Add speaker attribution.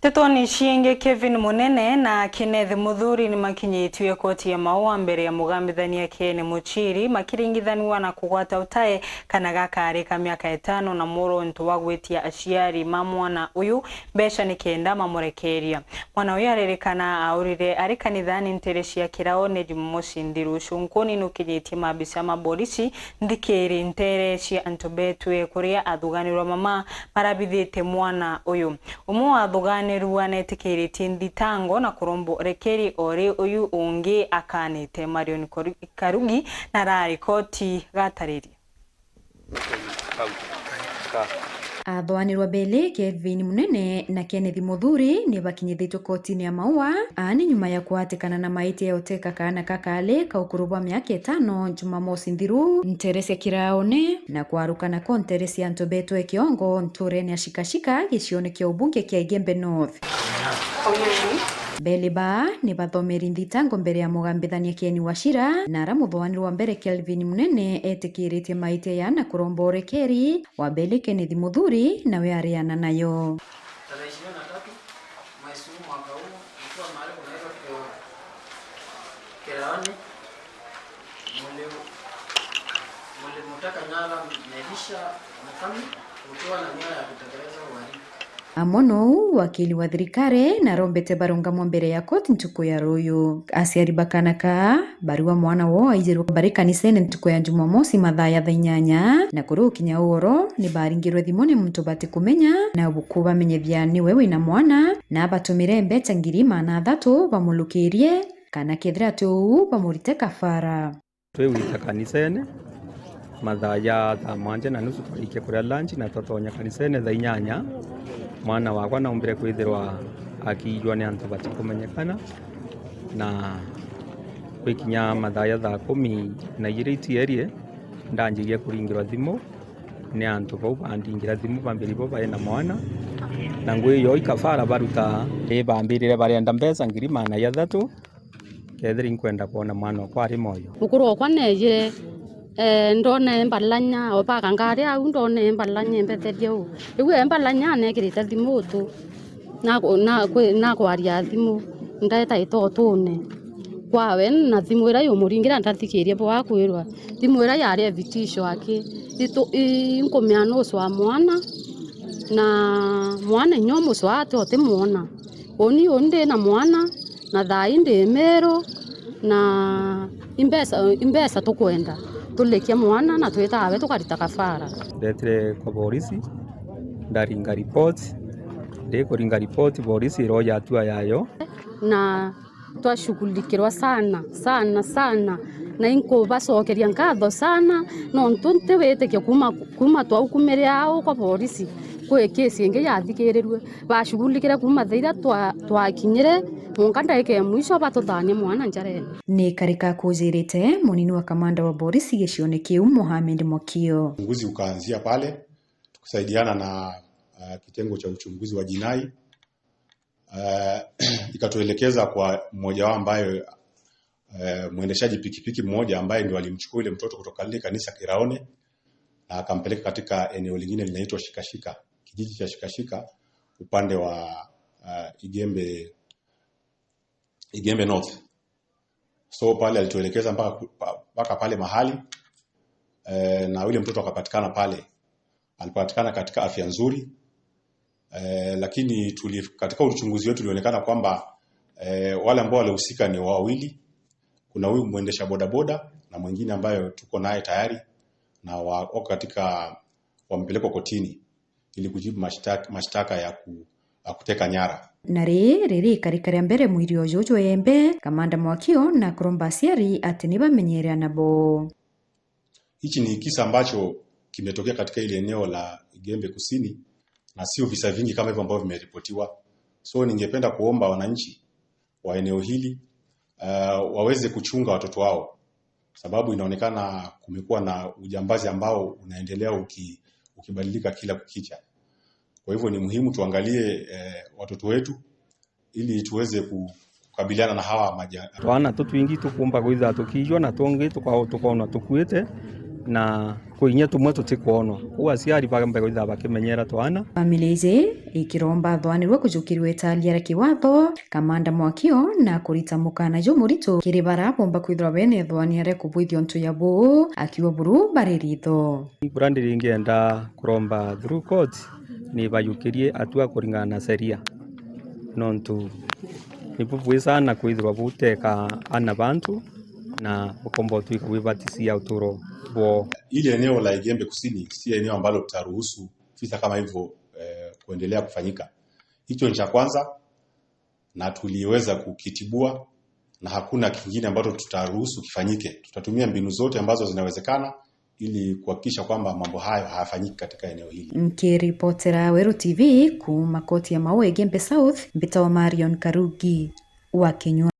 Speaker 1: Tetoni Shienge Kevin Munene na Kenneth Muthuri ni makinyitwe koti ya Maua mbere ya mugambithania Ken Muchiri makiringithaniwa na kugwata utae kana gakari ka miaka 5 na muronto wa gwitia aciari ma mwana uyu besha ni kenda mamurekeria. Mwana uyu arerekana aurire ari kanithani nteresi ya kiraone Jumamosi shunkoni nukinyitie mabisa maborisi ndikiri nteresi antobetwe kuria athuganirwa mama marabithite mwana uyu. Umu athugani ruanetikiriti nditango na kurombo rekeri ori uyu ungi akanite Marion Karugi na rari koti gatariri.
Speaker 2: Athwanirwa mbele Kevin Munene na Kenneth Muthuri ni bakinyithitwe kotini ya Maua ani nyuma ya kuatikana na maiti ya uteka kana kakale ka ukurubwa miaka 5 Jumamosi nthiru nteresi kiraone na kwarukana ko nteresi ya Ntobetwe Kiongo ntureni ashikashika gicione kia ubunge kia Igembe North. Beliba ni bathomeri nditango mbere ya mugambithania Ken Wachira na ramuthwanirwa mbere Kelvin Munene etikiritie maite ya na kurombore keri wa mbele Kenneth Muthuri na we ariana nayo.
Speaker 3: Tarehe 23 mwezi mwaka huu ikiwa mahali kunaitwa Keraoni mutaka nyara Melisha Mukami ukiwa na nia ya kutekeleza uhalifu.
Speaker 2: Amono wakili wa thirikari na rombete barungamo mbere ya koti ntuku ya Ruyu aciari bakanaka barua mwana wo aijirwo bari kanisene ntuku ya Jumamosi mathaa ya 8 na kuri ukinya ugoro ni baringirwe thimoni muntu bati kumenya na buku bamenyethia ni wewe na mwana na batumire mbeta 3,000 bamulukirie kana kethira tu bamurite kafara.
Speaker 4: Twewita kanisene mathaa ya 7:30 twarike kuria lunch na totonya kanisene thaa 8 mwana wakwa na umbire kwithirwa akijwa ni antu bati kumenyekana na kwikinya mathaa ya 10:00 itieri ndanjirie kuringirwa thimu ni antu bau bandingira thimu bambiri bo baena mwana na ngui yo ikafara baruta bambirire barenda mbesa 3,000 kethira inkwenda kuona mwana wakwa ari moyo
Speaker 5: mukuru wakwa nejire ndone mbalanya opaka ngari au ndone mbalanya mbetherie u iwe mbalanya nekirite thimu tu na kwaria thimu ndaita itotune kwawe na thimu ira yumuringira ndathikirie bo akwirwa thimu ira yari vitisho aki inkomya nusu wa mwana na mwana nyomo swate otimuona oni onde na mwana na thai ndemero na imbesa tukwenda tulekia mwana na twetawe tukarita kafara.
Speaker 4: Ndetire kwa polisi ndaringa report kuringa report polisi roya atua yayo
Speaker 5: na twashughulikirwa sana na inko basokeria ngatho sana no ntunte wete kuma twaukumire ao kwa polisi kwe kesi inge yathikirirwe bashughulikira kuma thaira twakinyire munganda eke mwisho batuthania mwana njarene
Speaker 2: ni karika kuzirite munini wa kamanda wa polisi gicione kiu Mohamed Mokio.
Speaker 6: Uchunguzi ukaanzia pale tukisaidiana na kitengo cha uchunguzi wa jinai ikatuelekeza kwa mmoja wao ambaye mwendeshaji pikipiki mmoja ambaye ndio alimchukua ile mtoto kutoka ile kanisa Kiraone na akampeleka katika eneo lingine linaitwa Shikashika, kijiji cha Shikashika upande wa Igembe North. So pale alituelekeza mpaka pale mahali na yule mtoto akapatikana pale. Alipatikana katika afya nzuri. Lakini katika uchunguzi wetu ulionekana kwamba wale ambao walihusika ni wawili. Kuna huyu mwendesha bodaboda na mwingine ambaye tuko naye tayari na wako katika wampelekwa kotini ili kujibu mashtaka ya kuteka nyara.
Speaker 2: Na riri karikaria mbere mwiri ojojo embe kamanda Mwakio na kuromba aciari ati ni bamenyerera nabo.
Speaker 6: Hichi ni kisa ambacho kimetokea katika ile eneo la Igembe Kusini na sio visa vingi kama hivyo ambavyo vimeripotiwa. So ningependa kuomba wananchi wa eneo hili waweze kuchunga watoto wao, sababu inaonekana kumekuwa na ujambazi ambao unaendelea ukibadilika kila kukicha. Kwa hivyo ni muhimu tuangalie watoto wetu ili tuweze kukabiliana na hawa
Speaker 4: twana tutwingi tukumba kuiza tukijwa na tonge tukaona tukwete na kuinya tumwe tutikuonwa ugu aciari bagambe kwitha bakimenyera twana.
Speaker 2: Family ici ikiromba thwanirwe kujukirwe italia kiwatho kamanda Mwakio na kurita mukana jo murito kiri barabomba kwithwa bene thwaniare kubwithio ntu ya bu akiwa buru baririto.
Speaker 4: Brandi ringienda kuromba through court ni bayukirie atua kuringana na sheria nontu ni bubwi sana kwithwa buteka ana bantu na ukombo tuika wibatisia uturo bo.
Speaker 6: Ile eneo la Igembe Kusini si eneo ambalo tutaruhusu visa kama hivyo kuendelea kufanyika. Hicho ni cha kwanza na tuliweza kukitibua na hakuna kingine ambacho tutaruhusu kifanyike. Tutatumia mbinu zote ambazo zinawezekana ili kuhakikisha kwamba mambo hayo hayafanyiki katika eneo hili.
Speaker 2: Mkiripotera Weru TV kuma koti ya Mau Igembe South, Mbita wa Marion Karugi wa Kenya.